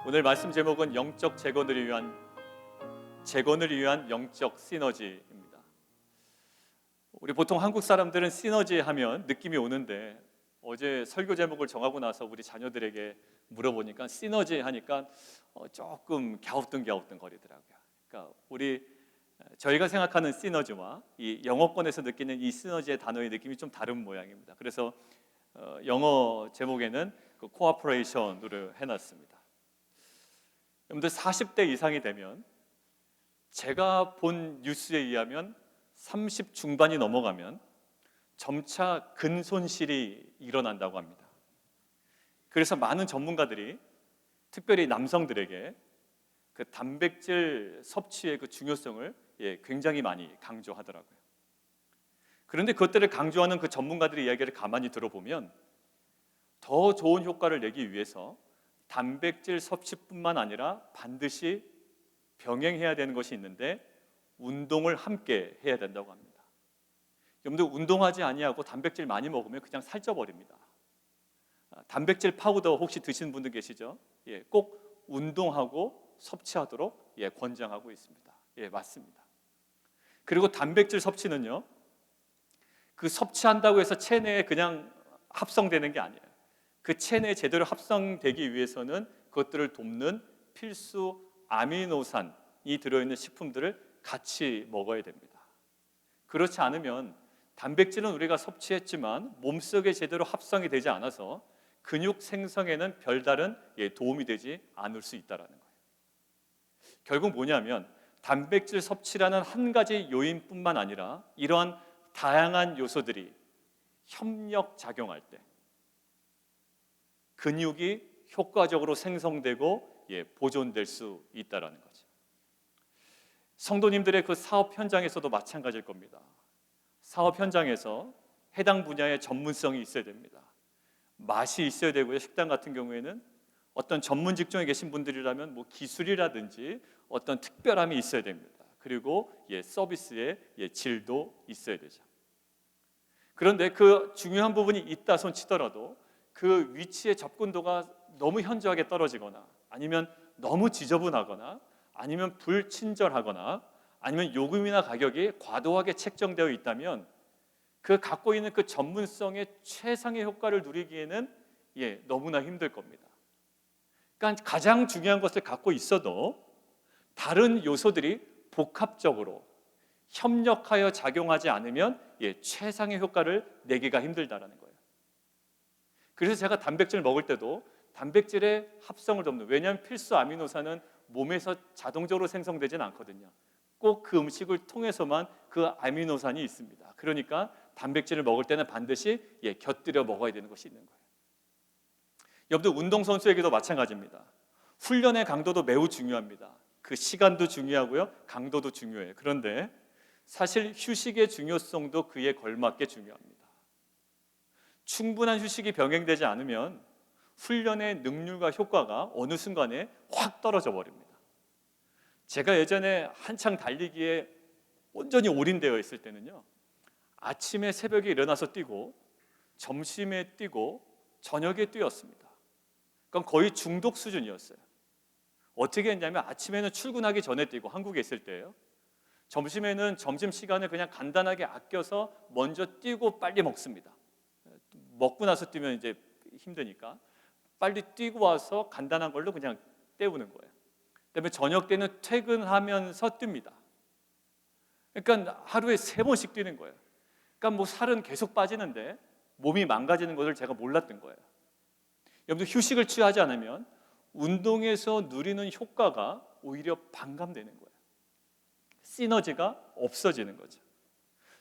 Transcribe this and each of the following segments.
오늘 말씀 제목은 영적 재건을 위한 영적 시너지입니다. 우리 보통 한국 사람들은 시너지 하면 느낌이 오는데 어제 설교 제목을 정하고 나서 우리 자녀들에게 물어보니까 시너지 하니까 조금 갸우뚱 거리더라고요. 그러니까 저희가 생각하는 시너지와 이 영어권에서 느끼는 이 시너지의 단어의 느낌이 좀 다른 모양입니다. 그래서 영어 제목에는 그 코어퍼레이션으로 해놨습니다. 여러분들 40대 이상이 되면 제가 본 뉴스에 의하면 30 중반이 넘어가면 점차 근손실이 일어난다고 합니다. 그래서 많은 전문가들이 특별히 남성들에게 그 단백질 섭취의 그 중요성을 굉장히 많이 강조하더라고요. 그런데 그것들을 강조하는 그 전문가들의 이야기를 가만히 들어보면 더 좋은 효과를 내기 위해서 단백질 섭취뿐만 아니라 반드시 병행해야 되는 것이 있는데 운동을 함께 해야 된다고 합니다. 여러분들 운동하지 아니하고 단백질 많이 먹으면 그냥 살쪄버립니다. 단백질 파우더 혹시 드시는 분들 계시죠? 꼭 운동하고 섭취하도록 권장하고 있습니다. 맞습니다. 그리고 단백질 섭취는요, 그 섭취한다고 해서 체내에 그냥 합성되는 게 아니에요. 그 체내에 제대로 합성되기 위해서는 그것들을 돕는 필수 아미노산이 들어있는 식품들을 같이 먹어야 됩니다. 그렇지 않으면 단백질은 우리가 섭취했지만 몸속에 제대로 합성이 되지 않아서 근육 생성에는 별다른 도움이 되지 않을 수 있다는 거예요. 결국 뭐냐면 단백질 섭취라는 한 가지 요인뿐만 아니라 이러한 다양한 요소들이 협력작용할 때 근육이 효과적으로 생성되고 보존될 수 있다는 거죠. 성도님들의 그 사업 현장에서도 마찬가지일 겁니다. 사업 현장에서 해당 분야의 전문성이 있어야 됩니다. 맛이 있어야 되고요. 식당 같은 경우에는 어떤 전문 직종에 계신 분들이라면 기술이라든지 어떤 특별함이 있어야 됩니다. 그리고 서비스의 질도 있어야 되죠. 그런데 그 중요한 부분이 있다 손 치더라도 그 위치의 접근도가 너무 현저하게 떨어지거나 아니면 너무 지저분하거나 아니면 불친절하거나 아니면 요금이나 가격이 과도하게 책정되어 있다면 그 갖고 있는 그 전문성의 최상의 효과를 누리기에는 너무나 힘들 겁니다. 그러니까 가장 중요한 것을 갖고 있어도 다른 요소들이 복합적으로 협력하여 작용하지 않으면 최상의 효과를 내기가 힘들다라는 거예요. 그래서 제가 단백질을 먹을 때도 단백질의 합성을 돕는, 왜냐하면 필수 아미노산은 몸에서 자동적으로 생성되지는 않거든요. 꼭 그 음식을 통해서만 그 아미노산이 있습니다. 그러니까 단백질을 먹을 때는 반드시 곁들여 먹어야 되는 것이 있는 거예요. 여러분들 운동선수에게도 마찬가지입니다. 훈련의 강도도 매우 중요합니다. 그 시간도 중요하고요, 강도도 중요해요. 그런데 사실 휴식의 중요성도 그에 걸맞게 중요합니다. 충분한 휴식이 병행되지 않으면 훈련의 능률과 효과가 어느 순간에 확 떨어져 버립니다. 제가 예전에 한창 달리기에 온전히 올인되어 있을 때는요, 아침에 새벽에 일어나서 뛰고 점심에 뛰고 저녁에 뛰었습니다. 그럼 거의 중독 수준이었어요. 어떻게 했냐면 아침에는 출근하기 전에 뛰고, 한국에 있을 때예요. 점심에는 점심시간을 그냥 간단하게 아껴서 먼저 뛰고 빨리 먹습니다. 먹고 나서 뛰면 이제 힘드니까 빨리 뛰고 와서 간단한 걸로 그냥 때우는 거예요. 그다음에 저녁 때는 퇴근하면서 뜁니다. 그러니까 하루에 3번씩 뛰는 거예요. 그러니까 살은 계속 빠지는데 몸이 망가지는 것을 제가 몰랐던 거예요. 여러분들 휴식을 취하지 않으면 운동에서 누리는 효과가 오히려 반감되는 거예요. 시너지가 없어지는 거죠.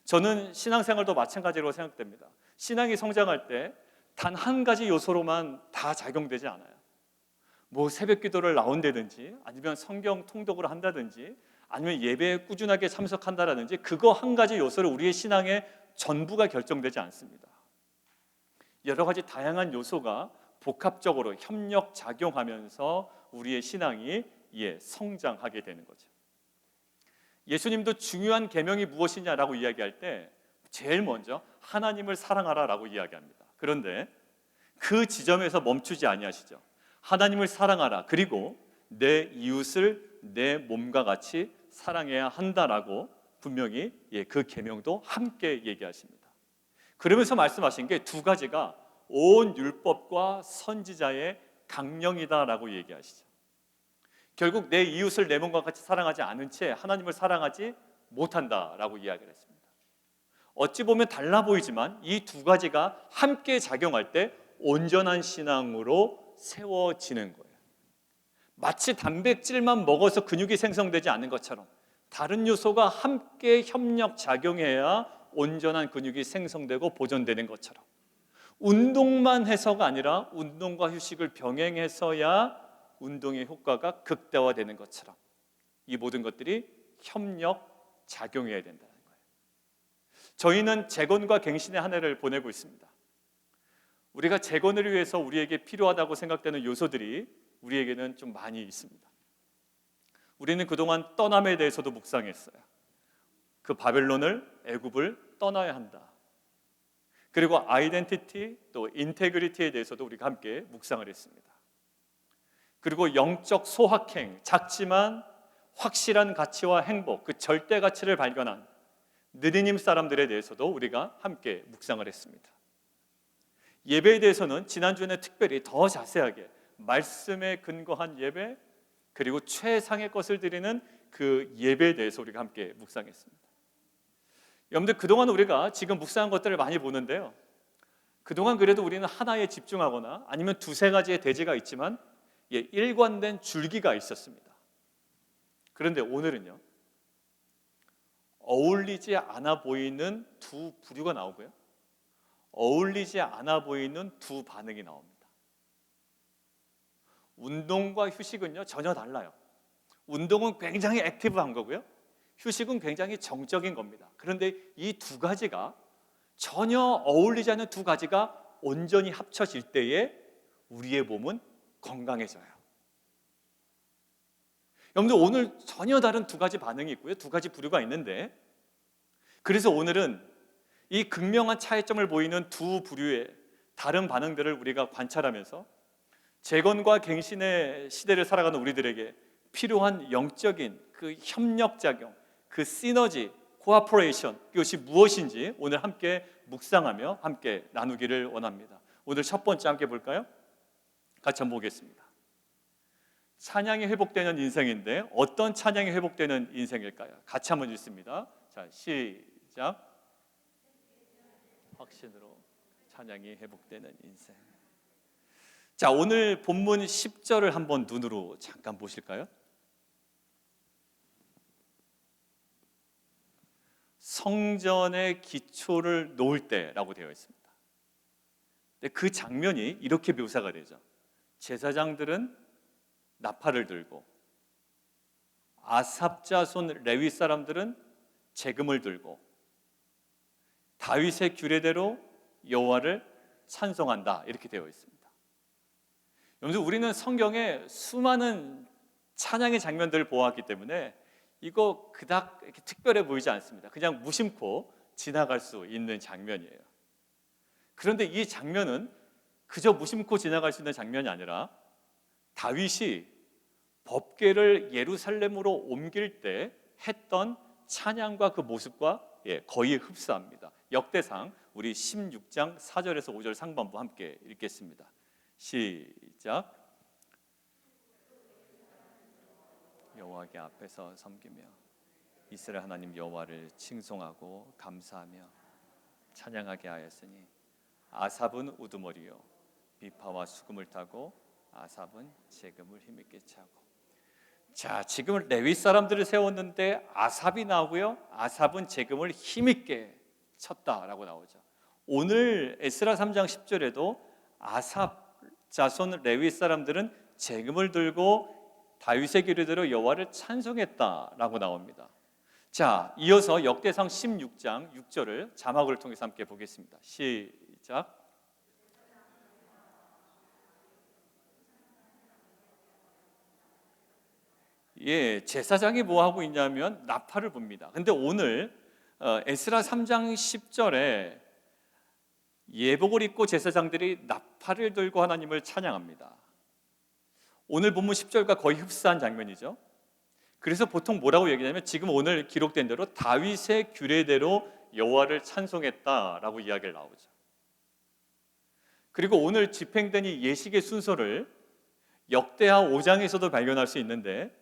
저는 신앙생활도 마찬가지로 생각됩니다. 신앙이 성장할 때 단 한 가지 요소로만 다 작용되지 않아요. 새벽 기도를 나온다든지 아니면 성경 통독을 한다든지 아니면 예배에 꾸준하게 참석한다든지 그거 한 가지 요소로 우리의 신앙의 전부가 결정되지 않습니다. 여러 가지 다양한 요소가 복합적으로 협력 작용하면서 우리의 신앙이 성장하게 되는 거죠. 예수님도 중요한 계명이 무엇이냐라고 이야기할 때 제일 먼저 하나님을 사랑하라라고 이야기합니다. 그런데 그 지점에서 멈추지 아니하시죠. 하나님을 사랑하라. 그리고 내 이웃을 내 몸과 같이 사랑해야 한다라고 분명히 그 계명도 함께 얘기하십니다. 그러면서 말씀하신 게 두 가지가 온 율법과 선지자의 강령이다라고 얘기하시죠. 결국 내 이웃을 내 몸과 같이 사랑하지 않은 채 하나님을 사랑하지 못한다라고 이야기를 했습니다. 어찌 보면 달라 보이지만 이 두 가지가 함께 작용할 때 온전한 신앙으로 세워지는 거예요. 마치 단백질만 먹어서 근육이 생성되지 않는 것처럼 다른 요소가 함께 협력 작용해야 온전한 근육이 생성되고 보존되는 것처럼, 운동만 해서가 아니라 운동과 휴식을 병행해서야 운동의 효과가 극대화되는 것처럼 이 모든 것들이 협력 작용해야 된다는 거예요. 저희는 재건과 갱신의 한 해를 보내고 있습니다. 우리가 재건을 위해서 우리에게 필요하다고 생각되는 요소들이 우리에게는 좀 많이 있습니다. 우리는 그동안 떠남에 대해서도 묵상했어요. 그 바벨론을, 애굽을 떠나야 한다. 그리고 아이덴티티 또 인테그리티에 대해서도 우리가 함께 묵상을 했습니다. 그리고 영적 소확행, 작지만 확실한 가치와 행복, 그 절대 가치를 발견한 느리님 사람들에 대해서도 우리가 함께 묵상을 했습니다. 예배에 대해서는 지난주에는 특별히 더 자세하게 말씀에 근거한 예배, 그리고 최상의 것을 드리는 그 예배에 대해서 우리가 함께 묵상했습니다. 여러분들, 그동안 우리가 지금 묵상한 것들을 많이 보는데요, 그동안 그래도 우리는 하나에 집중하거나 아니면 두세 가지의 대제가 있지만 일관된 줄기가 있었습니다. 그런데 오늘은요, 어울리지 않아 보이는 두 부류가 나오고요, 어울리지 않아 보이는 두 반응이 나옵니다. 운동과 휴식은요 전혀 달라요. 운동은 굉장히 액티브한 거고요, 휴식은 굉장히 정적인 겁니다. 그런데 이 두 가지가 전혀 어울리지 않는 두 가지가 온전히 합쳐질 때에 우리의 몸은 건강해져요. 여러분들, 오늘 전혀 다른 두 가지 반응이 있고요, 두 가지 부류가 있는데, 그래서 오늘은 이 극명한 차이점을 보이는 두 부류의 다른 반응들을 우리가 관찰하면서 재건과 갱신의 시대를 살아가는 우리들에게 필요한 영적인 그 협력작용, 그 시너지, 코어퍼레이션, 이것이 무엇인지 오늘 함께 묵상하며 함께 나누기를 원합니다. 오늘 첫 번째 함께 볼까요? 같이 한번 보겠습니다. 찬양이 회복되는 인생인데 어떤 찬양이 회복되는 인생일까요? 같이 한번 읽습니다. 자, 시작. 확신으로 찬양이 회복되는 인생. 자, 오늘 본문 10절을 한번 눈으로 잠깐 보실까요? 성전의 기초를 놓을 때라고 되어 있습니다. 근데 그 장면이 이렇게 묘사가 되죠. 제사장들은 나팔을 들고 아삽 자손 레위 사람들은 재금을 들고 다윗의 규례대로 여호와를 찬송한다, 이렇게 되어 있습니다. 여러분, 우리는 성경에 수많은 찬양의 장면들을 보았기 때문에 이거 그닥 이렇게 특별해 보이지 않습니다. 그냥 무심코 지나갈 수 있는 장면이에요. 그런데 이 장면은 그저 무심코 지나갈 수 있는 장면이 아니라 다윗이 법궤를 예루살렘으로 옮길 때 했던 찬양과 그 모습과 거의 흡사합니다. 역대상 우리 16장 4절에서 5절 상반부 함께 읽겠습니다. 시작. 여호와께 앞에서 섬기며 이스라엘 하나님 여호와를 칭송하고 감사하며 찬양하게 하였으니 아삽은 우두머리요 비파와 수금을 타고 아삽은 재금을 힘있게 차고. 자, 지금 레위 사람들을 세웠는데 아삽이 나오고요, 아삽은 재금을 힘있게 쳤다라고 나오죠. 오늘 에스라 3장 10절에도 아삽 자손 레위 사람들은 재금을 들고 다윗의 규례대로 여호와를 찬송했다라고 나옵니다. 자, 이어서 역대상 16장 6절을 자막을 통해서 함께 보겠습니다. 시작. 제사장이 뭐 하고 있냐면 나팔을 붑니다. 근데 오늘 에스라 3장 10절에 예복을 입고 제사장들이 나팔을 들고 하나님을 찬양합니다. 오늘 본문 10절과 거의 흡사한 장면이죠. 그래서 보통 뭐라고 얘기하냐면 지금 오늘 기록된 대로 다윗의 규례대로 여호와를 찬송했다라고 이야기를 나오죠. 그리고 오늘 집행된 이 예식의 순서를 역대하 5장에서도 발견할 수 있는데,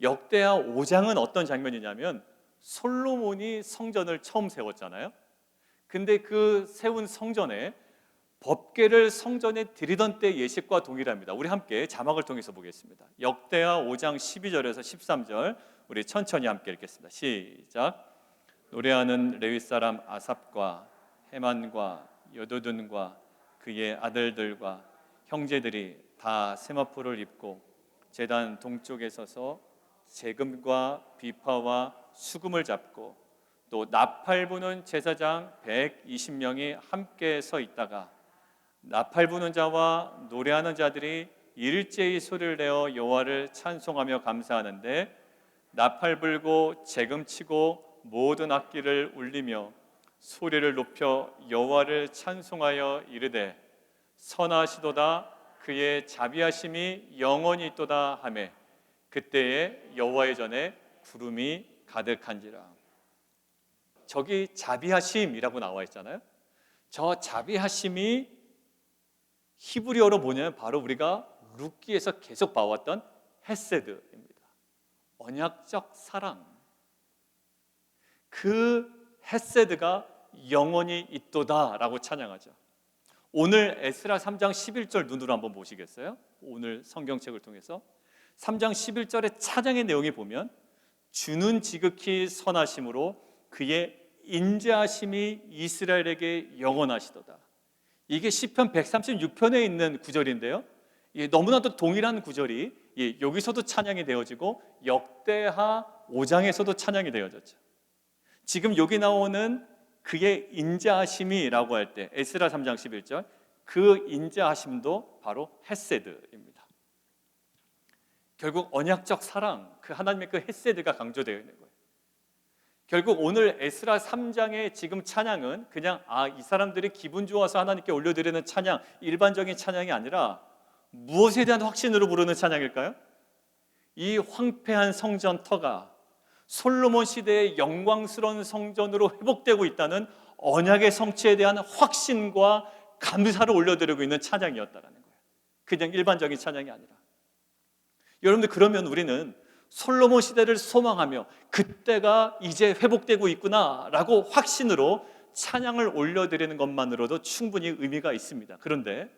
역대하 5장은 어떤 장면이냐면 솔로몬이 성전을 처음 세웠잖아요. 근데 그 세운 성전에 법궤를 성전에 드리던 때 예식과 동일합니다. 우리 함께 자막을 통해서 보겠습니다. 역대하 5장 12절에서 13절 우리 천천히 함께 읽겠습니다. 시작. 노래하는 레위 사람 아삽과 헤만과 여두둔과 그의 아들들과 형제들이 다 세마포를 입고 제단 동쪽에 서서 세금과 비파와 수금을 잡고 또 나팔 부는 제사장 120명이 함께 서 있다가 나팔 부는 자와 노래하는 자들이 일제히 소리를 내어 여호와를 찬송하며 감사하는데 나팔 불고 재금 치고 모든 악기를 울리며 소리를 높여 여호와를 찬송하여 이르되 선하시도다 그의 자비하심이 영원히 있도다 하매 그때에 여호와의 전에 구름이 가득한지라. 저기 자비하심이라고 나와 있잖아요. 저 자비하심이 히브리어로 뭐냐면 바로 우리가 룻기에서 계속 봐왔던 헤세드입니다. 언약적 사랑. 그 헤세드가 영원히 있도다라고 찬양하죠. 오늘 에스라 3장 11절 눈으로 한번 보시겠어요? 오늘 성경책을 통해서 3장 11절의 찬양의 내용에 보면 주는 지극히 선하심으로 그의 인자하심이 이스라엘에게 영원하시도다. 이게 시편 136편에 있는 구절인데요. 너무나도 동일한 구절이 여기서도 찬양이 되어지고 역대하 5장에서도 찬양이 되어졌죠. 지금 여기 나오는 그의 인자하심이라고 할 때 에스라 3장 11절 그 인자하심도 바로 헤세드입니다. 결국 언약적 사랑, 그 하나님의 그 헤세드가 강조되어 있는 거예요. 결국 오늘 에스라 3장의 지금 찬양은 그냥 이 사람들이 기분 좋아서 하나님께 올려드리는 찬양, 일반적인 찬양이 아니라 무엇에 대한 확신으로 부르는 찬양일까요? 이 황폐한 성전터가 솔로몬 시대의 영광스러운 성전으로 회복되고 있다는 언약의 성취에 대한 확신과 감사를 올려드리고 있는 찬양이었다는 거예요. 그냥 일반적인 찬양이 아니라. 여러분들, 그러면 우리는 솔로몬 시대를 소망하며 그때가 이제 회복되고 있구나라고 확신으로 찬양을 올려드리는 것만으로도 충분히 의미가 있습니다. 그런데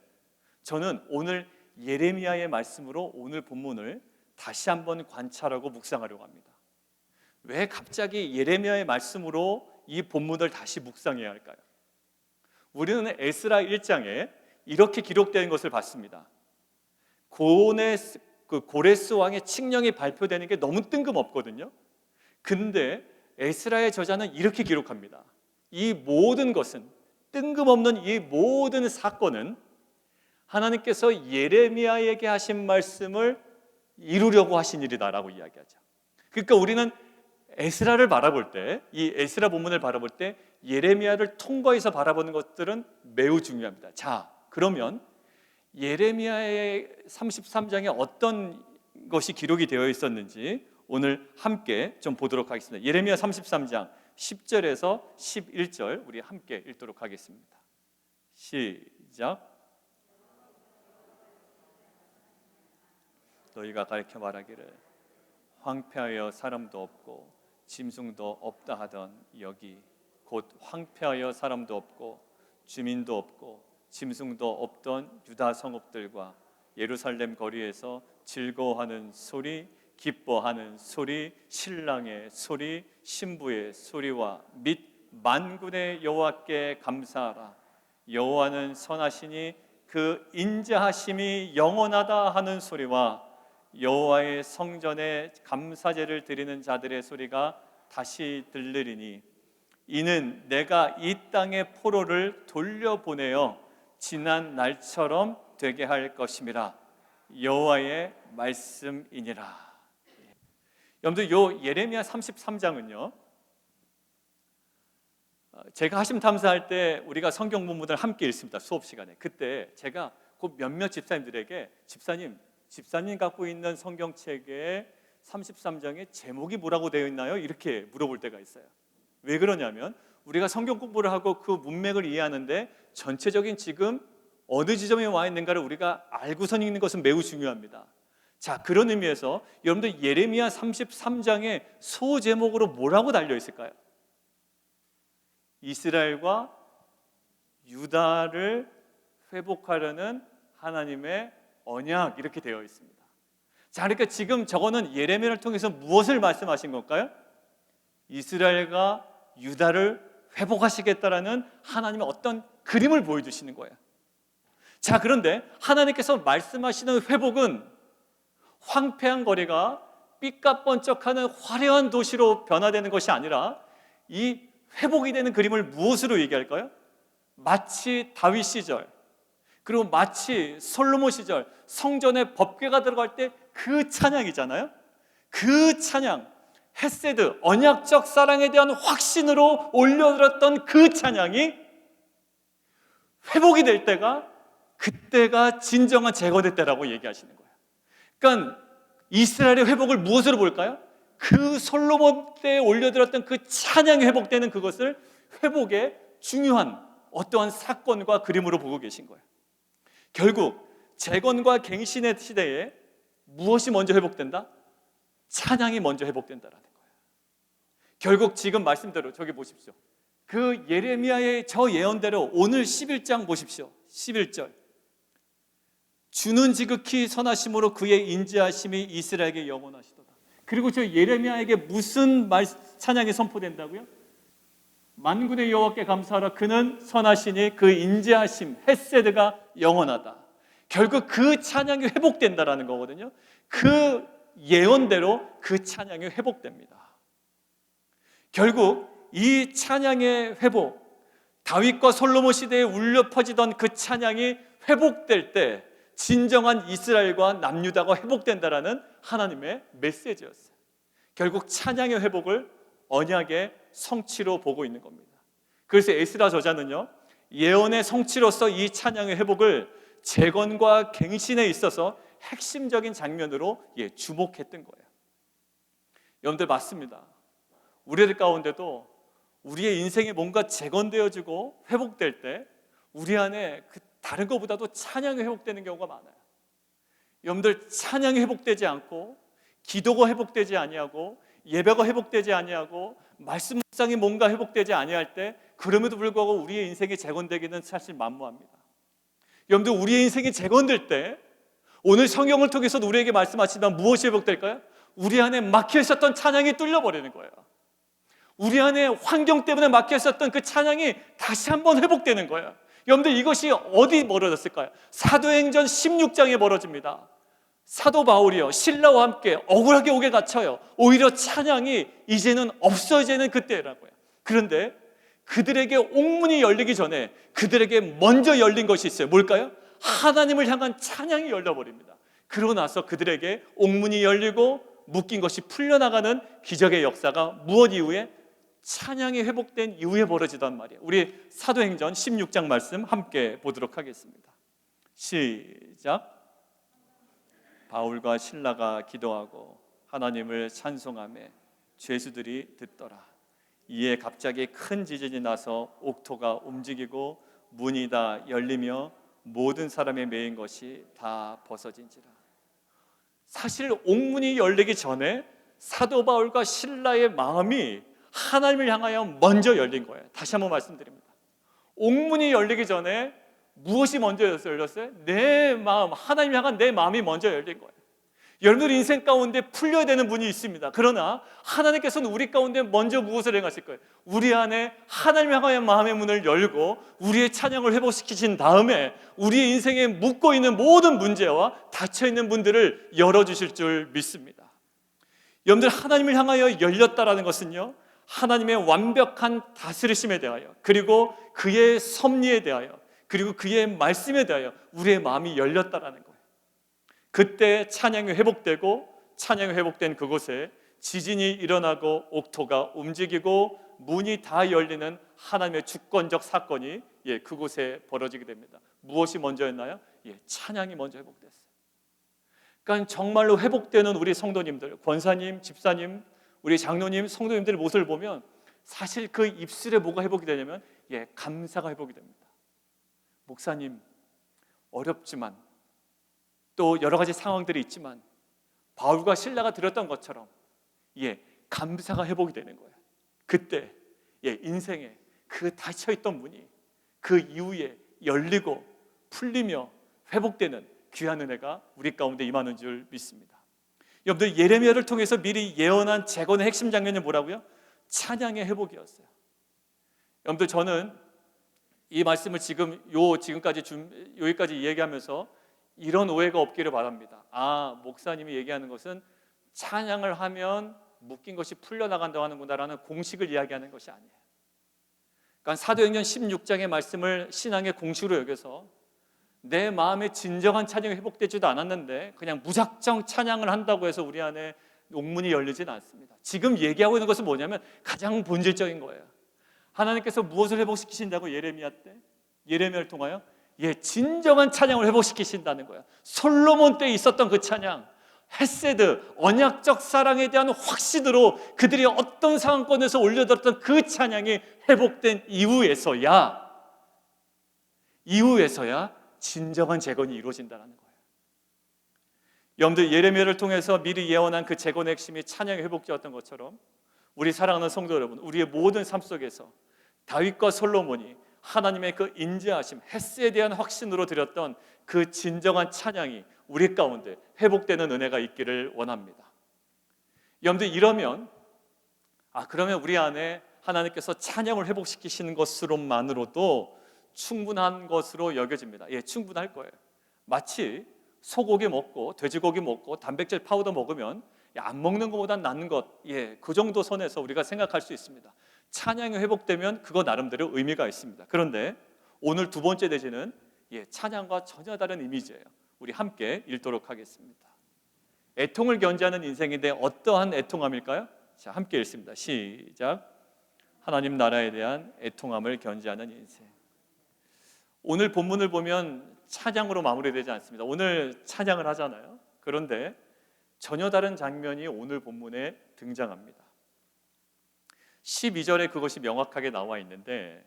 저는 오늘 예레미야의 말씀으로 오늘 본문을 다시 한번 관찰하고 묵상하려고 합니다. 왜 갑자기 예레미야의 말씀으로 이 본문을 다시 묵상해야 할까요? 우리는 에스라 1장에 이렇게 기록된 것을 봤습니다. 고레스 왕의 칙령이 발표되는 게 너무 뜬금없거든요. 근데 에스라의 저자는 이렇게 기록합니다. 이 모든 것은, 뜬금없는 이 모든 사건은 하나님께서 예레미야에게 하신 말씀을 이루려고 하신 일이다라고 이야기하죠. 그러니까 우리는 에스라를 바라볼 때, 이 에스라 본문을 바라볼 때 예레미야를 통과해서 바라보는 것들은 매우 중요합니다. 자, 그러면 예레미야의 33장에 어떤 것이 기록이 되어 있었는지 오늘 함께 좀 보도록 하겠습니다. 예레미야 33장 10절에서 11절 우리 함께 읽도록 하겠습니다. 시작. 너희가 가르쳐 말하기를 황폐하여 사람도 없고 짐승도 없다 하던 여기 곧 황폐하여 사람도 없고 주민도 없고 짐승도 없던 유다 성읍들과 예루살렘 거리에서 즐거워하는 소리, 기뻐하는 소리, 신랑의 소리, 신부의 소리와 및 만군의 여호와께 감사하라. 여호와는 선하시니 그 인자하심이 영원하다 하는 소리와 여호와의 성전에 감사제를 드리는 자들의 소리가 다시 들리리니 이는 내가 이 땅의 포로를 돌려보내어 지난 날처럼 되게 할 것임이라. 여호와의 말씀이니라. 여러분들, 요 예레미야 33장은요 제가 하심 탐사할 때 우리가 성경 본문을 함께 읽습니다. 수업 시간에. 그때 제가 그 몇몇 집사님들에게 집사님 집사님 갖고 있는 성경책에 33장의 제목이 뭐라고 되어 있나요? 이렇게 물어볼 때가 있어요. 왜 그러냐면 우리가 성경 공부를 하고 그 문맥을 이해하는데 전체적인 지금 어느 지점에 와 있는가를 우리가 알고선 읽는 것은 매우 중요합니다. 자, 그런 의미에서 여러분들 예레미야 33장의 소제목으로 뭐라고 달려 있을까요? 이스라엘과 유다를 회복하려는 하나님의 언약, 이렇게 되어 있습니다. 자, 그러니까 지금 저거는 예레미야를 통해서 무엇을 말씀하신 걸까요? 이스라엘과 유다를 회복하시겠다라는 하나님의 어떤 그림을 보여주시는 거예요. 자, 그런데 하나님께서 말씀하시는 회복은 황폐한 거리가 삐까뻔쩍하는 화려한 도시로 변화되는 것이 아니라 이 회복이 되는 그림을 무엇으로 얘기할까요? 마치 다윗 시절, 그리고 마치 솔로몬 시절 성전에 법궤가 들어갈 때 그 찬양이잖아요. 그 찬양, 헤세드, 언약적 사랑에 대한 확신으로 올려들었던 그 찬양이 회복이 될 때가, 그때가 진정한 제거될 때라고 얘기하시는 거예요. 그러니까 이스라엘의 회복을 무엇으로 볼까요? 그 솔로몬 때 올려들었던 그 찬양이 회복되는 그것을 회복의 중요한 어떠한 사건과 그림으로 보고 계신 거예요. 결국 재건과 갱신의 시대에 무엇이 먼저 회복된다? 찬양이 먼저 회복된다라는 거예요. 결국 지금 말씀대로 저기 보십시오. 그 예레미야의 저 예언대로 오늘 11장 보십시오. 11절, 주는 지극히 선하심으로 그의 인자하심이 이스라엘에게 영원하시도다. 그리고 저 예레미야에게 무슨 찬양이 선포된다고요? 만군의 여호와께 감사하라, 그는 선하시니 그 인자하심, 헤세드가 영원하다. 결국 그 찬양이 회복된다라는 거거든요. 그 예언대로 그 찬양이 회복됩니다. 결국 이 찬양의 회복, 다윗과 솔로몬 시대에 울려 퍼지던 그 찬양이 회복될 때 진정한 이스라엘과 남유다가 회복된다라는 하나님의 메시지였어요. 결국 찬양의 회복을 언약의 성취로 보고 있는 겁니다. 그래서 에스라 저자는요, 예언의 성취로서 이 찬양의 회복을 재건과 갱신에 있어서 핵심적인 장면으로 주목했던 거예요. 여러분들 맞습니다. 우리들 가운데도 우리의 인생이 뭔가 재건되어지고 회복될 때 우리 안에 그 다른 것보다도 찬양이 회복되는 경우가 많아요. 여러분들 찬양이 회복되지 않고 기도가 회복되지 아니하고 예배가 회복되지 아니하고 말씀 묵상이 뭔가 회복되지 아니할 때 그럼에도 불구하고 우리의 인생이 재건되기는 사실 만무합니다. 여러분들 우리의 인생이 재건될 때 오늘 성경을 통해서도 우리에게 말씀하시면 무엇이 회복될까요? 우리 안에 막혀 있었던 찬양이 뚫려버리는 거예요. 우리 안에 환경 때문에 막혀 있었던 그 찬양이 다시 한번 회복되는 거예요. 여러분들 이것이 어디 벌어졌을까요? 사도행전 16장에 벌어집니다. 사도 바울이요, 신라와 함께 억울하게 옥에 갇혀요. 오히려 찬양이 이제는 없어지는 그때라고요. 그런데 그들에게 옥문이 열리기 전에 그들에게 먼저 열린 것이 있어요. 뭘까요? 하나님을 향한 찬양이 열려버립니다. 그러고 나서 그들에게 옥문이 열리고 묶인 것이 풀려나가는 기적의 역사가 무엇 이후에? 찬양이 회복된 이후에 벌어지단 말이에요. 우리 사도행전 16장 말씀 함께 보도록 하겠습니다. 시작. 바울과 신라가 기도하고 하나님을 찬송하며 죄수들이 듣더라. 이에 갑자기 큰 지진이 나서 옥토가 움직이고 문이 다 열리며 모든 사람의 매인 것이 다 벗어진지라. 사실 옥문이 열리기 전에 사도 바울과 신라의 마음이 하나님을 향하여 먼저 열린 거예요. 다시 한번 말씀드립니다. 옥문이 열리기 전에 무엇이 먼저 열렸어요? 내 마음, 하나님을 향한 내 마음이 먼저 열린 거예요. 여러분들 인생 가운데 풀려야 되는 문이 있습니다. 그러나 하나님께서는 우리 가운데 먼저 무엇을 행하실 거예요? 우리 안에 하나님을 향하여 마음의 문을 열고 우리의 찬양을 회복시키신 다음에 우리의 인생에 묶고 있는 모든 문제와 닫혀있는 문들을 열어주실 줄 믿습니다. 여러분들 하나님을 향하여 열렸다라는 것은요, 하나님의 완벽한 다스리심에 대하여, 그리고 그의 섭리에 대하여, 그리고 그의 말씀에 대하여 우리의 마음이 열렸다라는 거예요. 그때 찬양이 회복되고, 찬양이 회복된 그곳에 지진이 일어나고 옥토가 움직이고 문이 다 열리는 하나님의 주권적 사건이 그곳에 벌어지게 됩니다. 무엇이 먼저였나요? 찬양이 먼저 회복됐어요. 그러니까 정말로 회복되는 우리 성도님들, 권사님, 집사님, 우리 장로님, 성도님들의 모습을 보면 사실 그 입술에 뭐가 회복이 되냐면 감사가 회복이 됩니다. 목사님, 어렵지만 또 여러 가지 상황들이 있지만 바울과 실라가 드렸던 것처럼 감사가 회복이 되는 거예요. 그때 인생에 그 닫혀있던 문이 그 이후에 열리고 풀리며 회복되는 귀한 은혜가 우리 가운데 임하는 줄 믿습니다. 여러분들, 예레미야를 통해서 미리 예언한 재건의 핵심 장면이 뭐라고요? 찬양의 회복이었어요. 여러분들, 저는 이 말씀을 지금까지 여기까지 얘기하면서 이런 오해가 없기를 바랍니다. 목사님이 얘기하는 것은 찬양을 하면 묶인 것이 풀려나간다고 하는구나라는 공식을 이야기하는 것이 아니에요. 그러니까 사도행전 16장의 말씀을 신앙의 공식으로 여겨서 내 마음에 진정한 찬양이 회복되지도 않았는데 그냥 무작정 찬양을 한다고 해서 우리 안에 옥문이 열리진 않습니다. 지금 얘기하고 있는 것은 뭐냐면 가장 본질적인 거예요. 하나님께서 무엇을 회복시키신다고? 예레미야를 통하여 진정한 찬양을 회복시키신다는 거예요. 솔로몬 때 있었던 그 찬양, 헤세드, 언약적 사랑에 대한 확신으로 그들이 어떤 상황권에서 올려들었던 그 찬양이 회복된 이후에서야 진정한 재건이 이루어진다는 거예요. 여러분들, 예레미야를 통해서 미리 예언한 그 재건의 핵심이 찬양의 회복자였던 것처럼 우리 사랑하는 성도 여러분, 우리의 모든 삶 속에서 다윗과 솔로몬이 하나님의 그 인자하심, 헤세에 대한 확신으로 드렸던 그 진정한 찬양이 우리 가운데 회복되는 은혜가 있기를 원합니다. 여러분들, 이러면 그러면 우리 안에 하나님께서 찬양을 회복시키시는 것으로만으로도 충분한 것으로 여겨집니다. 충분할 거예요. 마치 소고기 먹고 돼지고기 먹고 단백질 파우더 먹으면 안 먹는 것보단 낫는 것, 그 정도 선에서 우리가 생각할 수 있습니다. 찬양이 회복되면 그거 나름대로 의미가 있습니다. 그런데 오늘 두 번째 대지는 찬양과 전혀 다른 이미지예요. 우리 함께 읽도록 하겠습니다. 애통을 견지하는 인생인데 어떠한 애통함일까요? 자, 함께 읽습니다. 시작. 하나님 나라에 대한 애통함을 견지하는 인생. 오늘 본문을 보면 찬양으로 마무리되지 않습니다. 오늘 찬양을 하잖아요. 그런데 전혀 다른 장면이 오늘 본문에 등장합니다. 12절에 그것이 명확하게 나와 있는데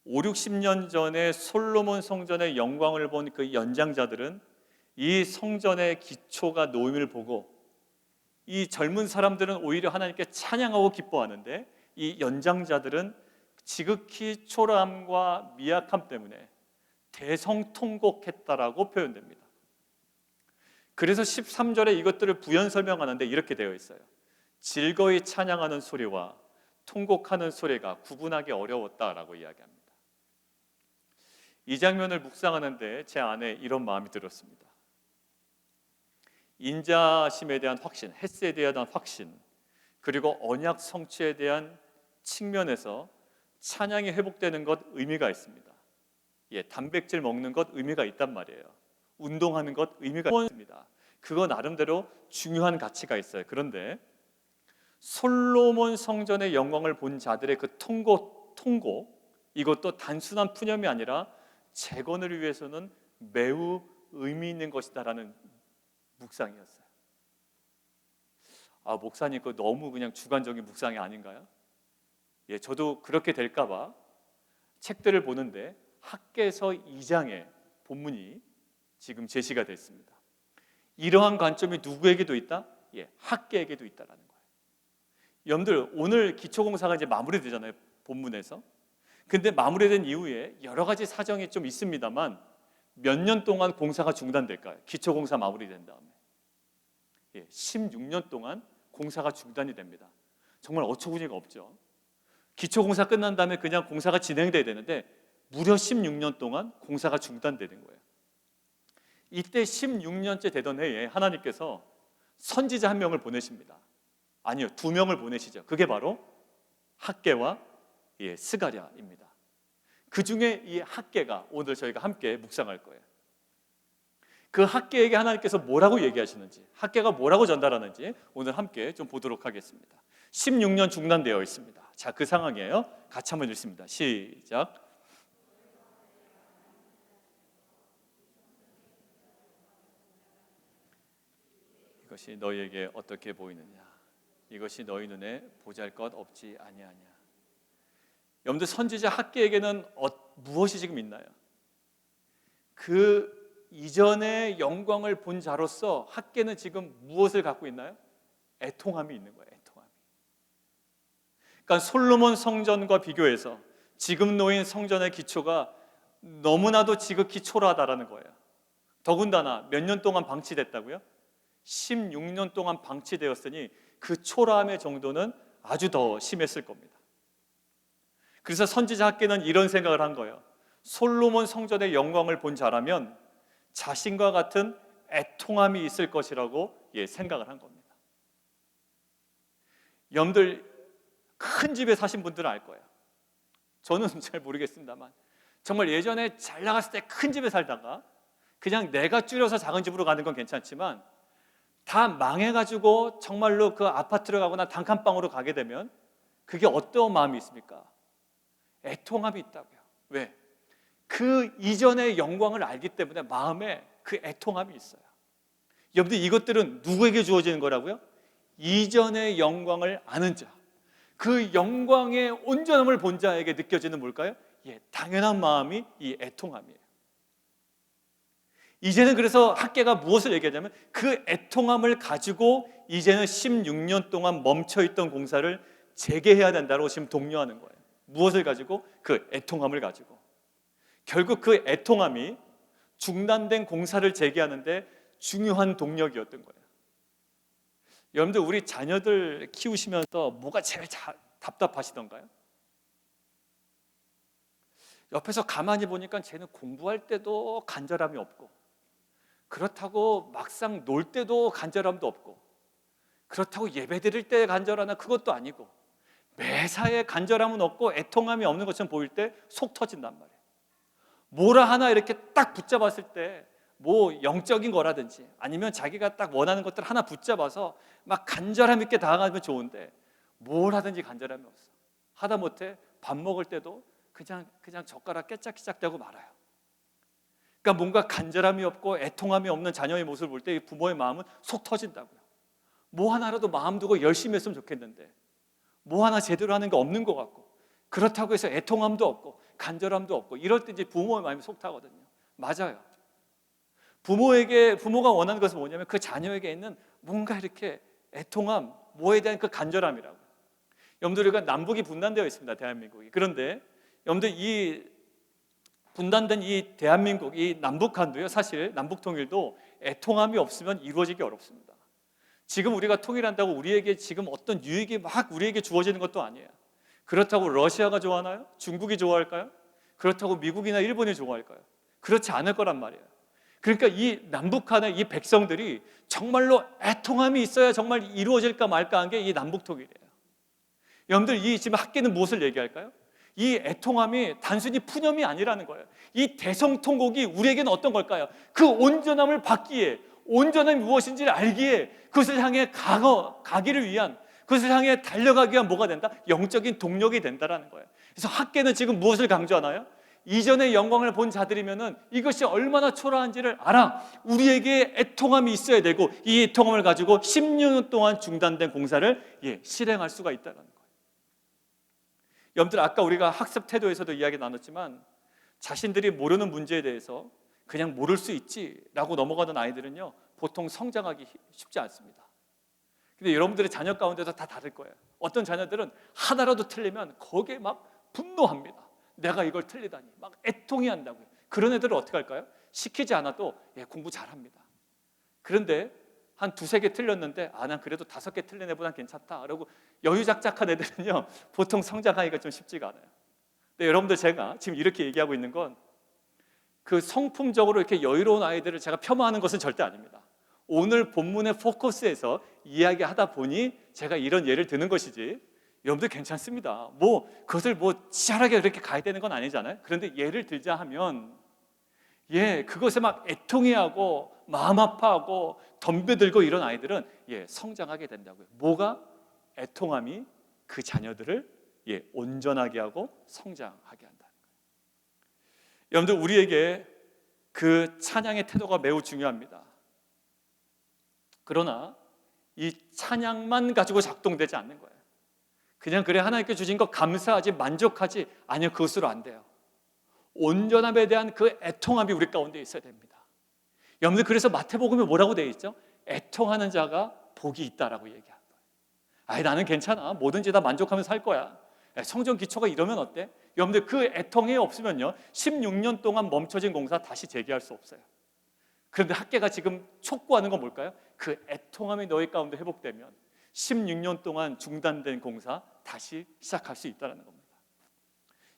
5, 60년 전에 솔로몬 성전의 영광을 본 그 연장자들은 이 성전의 기초가 놓임을 보고 이 젊은 사람들은 오히려 하나님께 찬양하고 기뻐하는데 이 연장자들은 지극히 초라함과 미약함 때문에 대성통곡했다라고 표현됩니다. 그래서 13절에 이것들을 부연 설명하는데 이렇게 되어 있어요. 즐거이 찬양하는 소리와 통곡하는 소리가 구분하기 어려웠다라고 이야기합니다. 이 장면을 묵상하는데 제 안에 이런 마음이 들었습니다. 인자심에 대한 확신, 헤세에 대한 확신, 그리고 언약 성취에 대한 측면에서 찬양이 회복되는 것 의미가 있습니다. 단백질 먹는 것 의미가 있단 말이에요. 운동하는 것 의미가 있습니다. 그거 나름대로 중요한 가치가 있어요. 그런데 솔로몬 성전의 영광을 본 자들의 그 통곡 이것도 단순한 푸념이 아니라 재건을 위해서는 매우 의미 있는 것이다라는 묵상이었어요. 목사님 그거 너무 그냥 주관적인 묵상이 아닌가요? 저도 그렇게 될까 봐 책들을 보는데 학개서 2장의 본문이 지금 제시가 됐습니다. 이러한 관점이 누구에게도 있다? 학개에게도 있다라는 거예요. 여러분들, 오늘 기초공사가 이제 마무리되잖아요, 본문에서. 근데 마무리된 이후에 여러 가지 사정이 좀 있습니다만 몇 년 동안 공사가 중단될까요? 기초공사 마무리된 다음에 16년 동안 공사가 중단이 됩니다. 정말 어처구니가 없죠. 기초공사 끝난 다음에 그냥 공사가 진행돼야 되는데 무려 16년 동안 공사가 중단되는 거예요. 이때 16년째 되던 해에 하나님께서 선지자 한 명을 보내십니다. 아니요, 두 명을 보내시죠. 그게 바로 학개와 스가랴입니다. 그 중에 이 학개가 오늘 저희가 함께 묵상할 거예요. 그 학개에게 하나님께서 뭐라고 얘기하시는지, 학개가 뭐라고 전달하는지 오늘 함께 좀 보도록 하겠습니다. 16년 중단되어 있습니다. 자, 그 상황이에요. 같이 한번 읽습니다. 시작. 이것이 너희에게 어떻게 보이느냐? 이것이 너희 눈에 보잘것없지 아니하냐? 여러분들 선지자 학개에게는 무엇이 지금 있나요? 그 이전의 영광을 본 자로서 학개는 지금 무엇을 갖고 있나요? 애통함이 있는 거예요. 애통함이. 그러니까 솔로몬 성전과 비교해서 지금 놓인 성전의 기초가 너무나도 지극히 초라하다라는 거예요. 더군다나 몇 년 동안 방치됐다고요? 16년 동안 방치되었으니 그 초라함의 정도는 아주 더 심했을 겁니다. 그래서 선지자 학개는 이런 생각을 한 거예요. 솔로몬 성전의 영광을 본 자라면 자신과 같은 애통함이 있을 것이라고 생각을 한 겁니다. 여러분들 큰 집에 사신 분들은 알 거예요. 저는 잘 모르겠습니다만 정말 예전에 잘 나갔을 때 큰 집에 살다가 그냥 내가 줄여서 작은 집으로 가는 건 괜찮지만 다 망해가지고 정말로 그 아파트로 가거나 단칸방으로 가게 되면 그게 어떤 마음이 있습니까? 애통함이 있다고요. 왜? 그 이전의 영광을 알기 때문에 마음에 그 애통함이 있어요. 여러분들 이것들은 누구에게 주어지는 거라고요? 이전의 영광을 아는 자, 그 영광의 온전함을 본 자에게 느껴지는 뭘까요? 당연한 마음이 이 애통함이에요. 이제는 그래서 학개가 무엇을 얘기하냐면 그 애통함을 가지고 이제는 16년 동안 멈춰있던 공사를 재개해야 된다고 지금 독려하는 거예요. 무엇을 가지고? 그 애통함을 가지고. 결국 그 애통함이 중단된 공사를 재개하는데 중요한 동력이었던 거예요. 여러분들 우리 자녀들 키우시면서 뭐가 제일 답답하시던가요? 옆에서 가만히 보니까 쟤는 공부할 때도 간절함이 없고, 그렇다고 막상 놀 때도 간절함도 없고, 그렇다고 예배 드릴 때 간절하나 그것도 아니고, 매사에 간절함은 없고 애통함이 없는 것처럼 보일 때 속 터진단 말이에요. 뭐라 하나 이렇게 딱 붙잡았을 때 뭐 영적인 거라든지 아니면 자기가 딱 원하는 것들 하나 붙잡아서 막 간절함 있게 다가가면 좋은데 뭘 하든지 간절함이 없어. 하다못해 밥 먹을 때도 그냥 젓가락 깨짝깨짝대고 말아요. 그러니까 뭔가 간절함이 없고 애통함이 없는 자녀의 모습을 볼 때 부모의 마음은 속 터진다고요. 뭐 하나라도 마음 두고 열심히 했으면 좋겠는데 뭐 하나 제대로 하는 게 없는 것 같고, 그렇다고 해서 애통함도 없고 간절함도 없고, 이럴 때 이제 부모의 마음이 속 타거든요. 맞아요. 부모가 원하는 것은 뭐냐면 그 자녀에게 있는 뭔가 이렇게 애통함, 뭐에 대한 그 간절함이라고. 여러분들 우리가 남북이 분단되어 있습니다, 대한민국이. 그런데 여러분들 이 분단된 이 대한민국, 이 남북한도요, 사실 남북 통일도 애통함이 없으면 이루어지기 어렵습니다. 지금 우리가 통일한다고 우리에게 지금 어떤 유익이 막 우리에게 주어지는 것도 아니에요. 그렇다고 러시아가 좋아하나요? 중국이 좋아할까요? 그렇다고 미국이나 일본이 좋아할까요? 그렇지 않을 거란 말이에요. 그러니까 이 남북한의 이 백성들이 정말로 애통함이 있어야 정말 이루어질까 말까 한 게 이 남북 통일이에요. 여러분들 이 지금 학계는 무엇을 얘기할까요? 이 애통함이 단순히 푸념이 아니라는 거예요. 이 대성통곡이 우리에게는 어떤 걸까요? 그 온전함을 받기에, 온전함이 무엇인지를 알기에, 그것을 향해 가기를 위한, 그것을 향해 달려가기 위한 뭐가 된다? 영적인 동력이 된다라는 거예요. 그래서 학계는 지금 무엇을 강조하나요? 이전의 영광을 본 자들이면은 이것이 얼마나 초라한지를 알아. 우리에게 애통함이 있어야 되고, 이 애통함을 가지고 10년 동안 중단된 공사를 실행할 수가 있다는 거예요. 여러분들 아까 우리가 학습 태도에서도 이야기 나눴지만 자신들이 모르는 문제에 대해서 그냥 모를 수 있지라고 넘어가는 아이들은요, 보통 성장하기 쉽지 않습니다. 근데 여러분들의 자녀 가운데도 다 다를 거예요. 어떤 자녀들은 하나라도 틀리면 거기에 막 분노합니다. 내가 이걸 틀리다니 막 애통이 한다고요. 그런 애들은 어떻게 할까요? 시키지 않아도 공부 잘합니다. 그런데 한 2-3개 틀렸는데 난 그래도 5개 틀린 애보단 괜찮다 그러고 여유작작한 애들은요, 보통 성장하기가 좀 쉽지가 않아요. 근데 여러분들 제가 지금 이렇게 얘기하고 있는 건 그 성품적으로 이렇게 여유로운 아이들을 제가 폄하하는 것은 절대 아닙니다. 오늘 본문의 포커스에서 이야기하다 보니 제가 이런 예를 드는 것이지, 여러분들 괜찮습니다. 뭐 그것을 치열하게 그렇게 가야 되는 건 아니잖아요. 그런데 예를 들자 하면 그것에 막 애통해하고 마음 아파하고 덤벼들고 이런 아이들은 성장하게 된다고요. 뭐가? 애통함이 그 자녀들을 온전하게 하고 성장하게 한다는 거예요. 여러분들 우리에게 그 찬양의 태도가 매우 중요합니다. 그러나 이 찬양만 가지고 작동되지 않는 거예요. 그냥 그래 하나님께 주신 거 감사하지 만족하지 아니요, 그것으로 안 돼요. 온전함에 대한 그 애통함이 우리 가운데 있어야 됩니다. 여러분들 그래서 마태복음에 뭐라고 되어 있죠? 애통하는 자가 복이 있다라고 얘기한 거예요. 아이 나는 괜찮아, 뭐든지 다 만족하면서 살 거야. 성전 기초가 이러면 어때? 여러분들 그 애통이 없으면요 16년 동안 멈춰진 공사 다시 재개할 수 없어요. 그런데 학계가 지금 촉구하는 건 뭘까요? 그 애통함이 너희 가운데 회복되면 16년 동안 중단된 공사 다시 시작할 수 있다는 겁니다.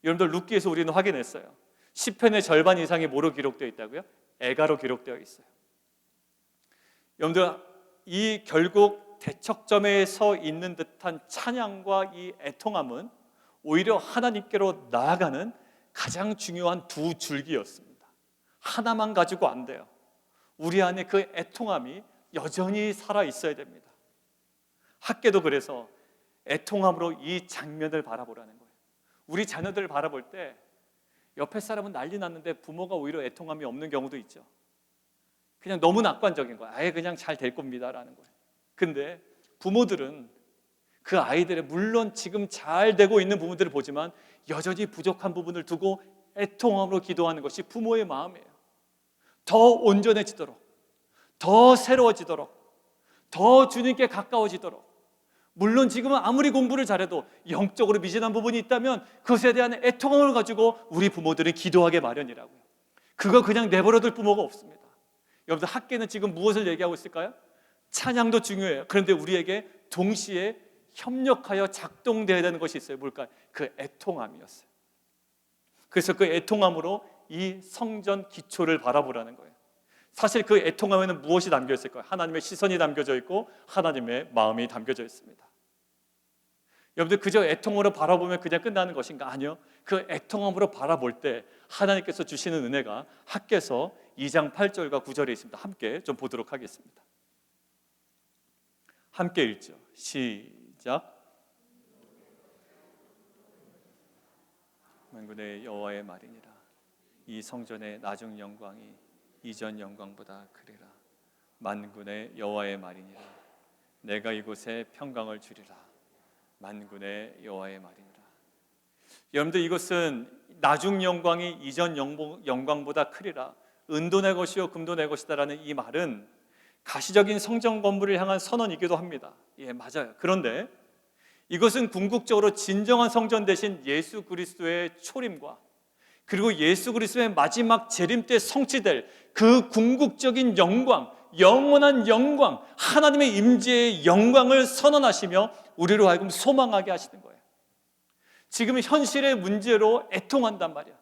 여러분들 룻기에서 우리는 확인했어요. 시편의 절반 이상이 뭐로 기록되어 있다고요? 애가로 기록되어 있어요. 여러분들 이 결국 대척점에 서 있는 듯한 찬양과 이 애통함은 오히려 하나님께로 나아가는 가장 중요한 두 줄기였습니다. 하나만 가지고 안 돼요. 우리 안에 그 애통함이 여전히 살아 있어야 됩니다. 학계도 그래서 애통함으로 이 장면을 바라보라는 거예요. 우리 자녀들을 바라볼 때 옆에 사람은 난리 났는데 부모가 오히려 애통함이 없는 경우도 있죠. 그냥 너무 낙관적인 거야. 아예 그냥 잘 될 겁니다라는 거예요. 근데 부모들은 그 아이들의 물론 지금 잘 되고 있는 부분들을 보지만 여전히 부족한 부분을 두고 애통함으로 기도하는 것이 부모의 마음이에요. 더 온전해지도록, 더 새로워지도록, 더 주님께 가까워지도록. 물론 지금은 아무리 공부를 잘해도 영적으로 미진한 부분이 있다면 그것에 대한 애통함을 가지고 우리 부모들은 기도하게 마련이라고요. 그거 그냥 내버려둘 부모가 없습니다. 여러분들 학계는 지금 무엇을 얘기하고 있을까요? 찬양도 중요해요. 그런데 우리에게 동시에 협력하여 작동되어야 되는 것이 있어요. 뭘까요? 그 애통함이었어요. 그래서 그 애통함으로 이 성전 기초를 바라보라는 거예요. 사실 그 애통함에는 무엇이 담겨 있을까요? 하나님의 시선이 담겨져 있고 하나님의 마음이 담겨져 있습니다. 여러분들 그저 애통으로 바라보면 그냥 끝나는 것인가? 아니요. 그 애통함으로 바라볼 때 하나님께서 주시는 은혜가 학개서 2장 8절과 9절에 있습니다. 함께 좀 보도록 하겠습니다. 함께 읽죠. 시작. 만군의 여호와의 말이니라. 이 성전의 나중 영광이 이전 영광보다 크리라. 만군의 여호와의 말이니라. 내가 이곳에 평강을 주리라. 만군의 여호와의 말이니라. 여러분들 이것은 나중 영광이 이전 영광보다 크리라. 은도 내 것이요 금도 내 것이다라는 이 말은 가시적인 성전 건물을 향한 선언이기도 합니다. 예, 맞아요. 그런데 이것은 궁극적으로 진정한 성전 대신 예수 그리스도의 초림과 그리고 예수 그리스도의 마지막 재림 때 성취될 그 궁극적인 영광, 영원한 영광, 하나님의 임재의 영광을 선언하시며 우리로 하여금 소망하게 하시는 거예요. 지금 현실의 문제로 애통한단 말이야.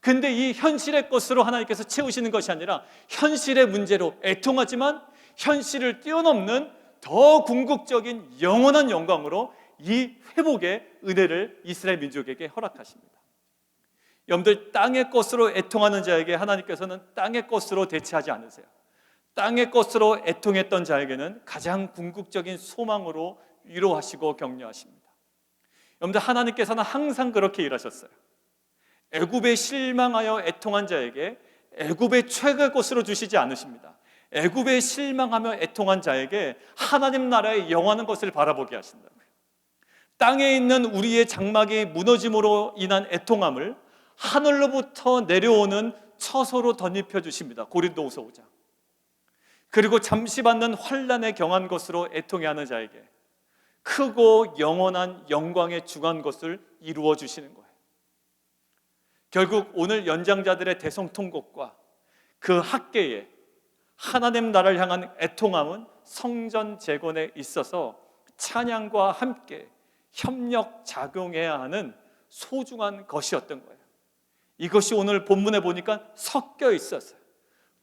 근데 이 현실의 것으로 하나님께서 채우시는 것이 아니라 현실의 문제로 애통하지만 현실을 뛰어넘는 더 궁극적인 영원한 영광으로 이 회복의 은혜를 이스라엘 민족에게 허락하십니다. 여러분들 땅의 것으로 애통하는 자에게 하나님께서는 땅의 것으로 대체하지 않으세요. 땅의 것으로 애통했던 자에게는 가장 궁극적인 소망으로 위로하시고 격려하십니다. 여러분들 하나님께서는 항상 그렇게 일하셨어요. 애굽에 실망하여 애통한 자에게 애굽의 최고의 것으로 주시지 않으십니다. 애굽에 실망하며 애통한 자에게 하나님 나라의 영원한 것을 바라보게 하신다고요. 땅에 있는 우리의 장막이 무너짐으로 인한 애통함을 하늘로부터 내려오는 처소로 덧입혀 주십니다. 고린도후서 5장. 그리고 잠시 받는 환난에 경한 것으로 애통해하는 자에게 크고 영원한 영광에 중한 것을 이루어 주시는 거예요. 결국 오늘 연장자들의 대성통곡과 그 학계에 하나님 나라를 향한 애통함은 성전 재건에 있어서 찬양과 함께 협력 작용해야 하는 소중한 것이었던 거예요. 이것이 오늘 본문에 보니까 섞여 있었어요.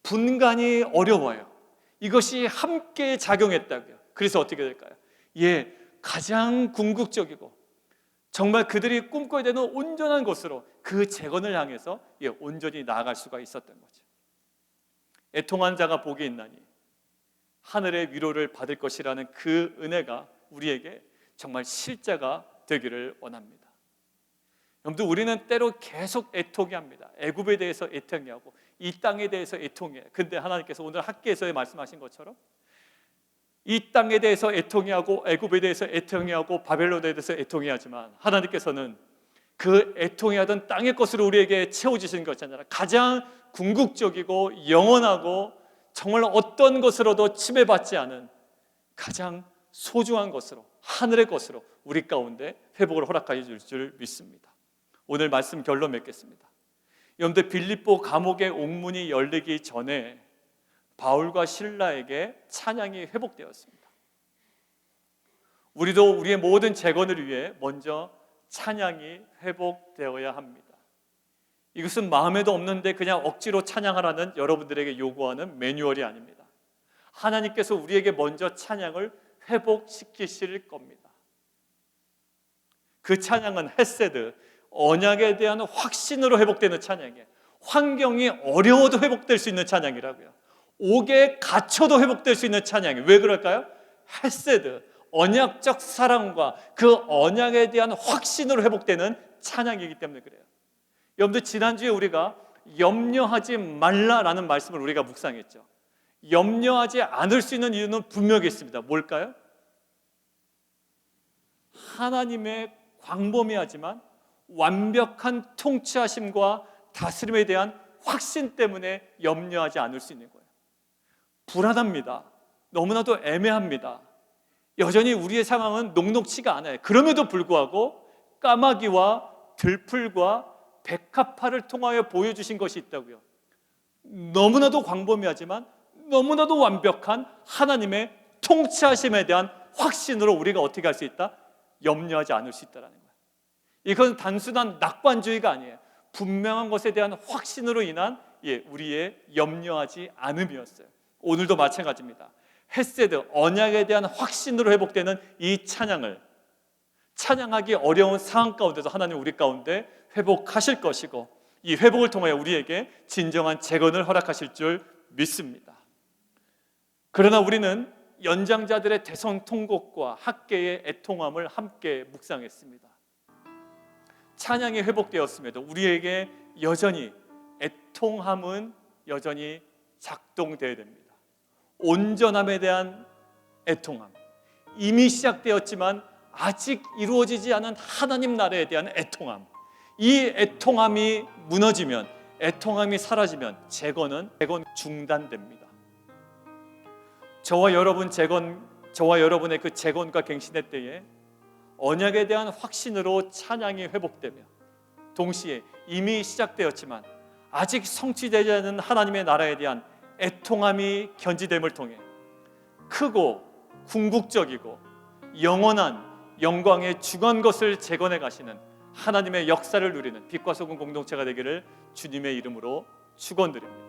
분간이 어려워요. 이것이 함께 작용했다고요. 그래서 어떻게 될까요? 예, 가장 궁극적이고 정말 그들이 꿈꿔야 되는 온전한 것으로 그 재건을 향해서 온전히 나아갈 수가 있었던 거죠. 애통한 자가 복이 있나니 하늘의 위로를 받을 것이라는 그 은혜가 우리에게 정말 실제가 되기를 원합니다. 여러분들 우리는 때로 계속 애통해 합니다. 애굽에 대해서 애통해 하고 이 땅에 대해서 애통해. 근데 하나님께서 오늘 학계에서 말씀하신 것처럼 이 땅에 대해서 애통해하고 애굽에 대해서 애통해하고 바벨론에 대해서 애통해하지만 하나님께서는 그 애통해하던 땅의 것으로 우리에게 채워주신 것이잖아요. 가장 궁극적이고 영원하고 정말 어떤 것으로도 침해받지 않은 가장 소중한 것으로, 하늘의 것으로 우리 가운데 회복을 허락하여 줄 줄 믿습니다. 오늘 말씀 결론 맺겠습니다. 여러분들, 빌립보 감옥의 옥문이 열리기 전에 바울과 실라에게 찬양이 회복되었습니다. 우리도 우리의 모든 재건을 위해 먼저 찬양이 회복되어야 합니다. 이것은 마음에도 없는데 그냥 억지로 찬양하라는 여러분들에게 요구하는 매뉴얼이 아닙니다. 하나님께서 우리에게 먼저 찬양을 회복시키실 겁니다. 그 찬양은 헤세드, 언약에 대한 확신으로 회복되는 찬양이에요. 환경이 어려워도 회복될 수 있는 찬양이라고요. 옥에 갇혀도 회복될 수 있는 찬양이에요. 왜 그럴까요? 헤세드, 언약적 사랑과 그 언약에 대한 확신으로 회복되는 찬양이기 때문에 그래요. 여러분들, 지난주에 우리가 염려하지 말라라는 말씀을 우리가 묵상했죠. 염려하지 않을 수 있는 이유는 분명히 있습니다. 뭘까요? 하나님의 광범위하지만 완벽한 통치하심과 다스림에 대한 확신 때문에 염려하지 않을 수 있는 거예요. 불안합니다. 너무나도 애매합니다. 여전히 우리의 상황은 녹록치가 않아요. 그럼에도 불구하고 까마귀와 들풀과 백합화를 통하여 보여주신 것이 있다고요. 너무나도 광범위하지만 너무나도 완벽한 하나님의 통치하심에 대한 확신으로 우리가 어떻게 할 수 있다? 염려하지 않을 수 있다는 거예요. 이건 단순한 낙관주의가 아니에요. 분명한 것에 대한 확신으로 인한 우리의 염려하지 않음이었어요. 오늘도 마찬가지입니다. 헤세드, 언약에 대한 확신으로 회복되는 이 찬양을 찬양하기 어려운 상황 가운데서 하나님 우리 가운데 회복하실 것이고, 이 회복을 통하여 우리에게 진정한 재건을 허락하실 줄 믿습니다. 그러나 우리는 연장자들의 대성통곡과 학계의 애통함을 함께 묵상했습니다. 찬양이 회복되었음에도 우리에게 여전히 애통함은 여전히 작동되어야 됩니다. 온전함에 대한 애통함, 이미 시작되었지만 아직 이루어지지 않은 하나님 나라에 대한 애통함, 이 애통함이 무너지면, 애통함이 사라지면 재건 중단됩니다. 저와 여러분의 그 재건과 갱신의 때에 언약에 대한 확신으로 찬양이 회복되며, 동시에 이미 시작되었지만 아직 성취되지 않은 하나님의 나라에 대한 애통함이 견지됨을 통해 크고 궁극적이고 영원한 영광의 중한 것을 재건해 가시는 하나님의 역사를 누리는 빛과 소금 공동체가 되기를 주님의 이름으로 축원드립니다.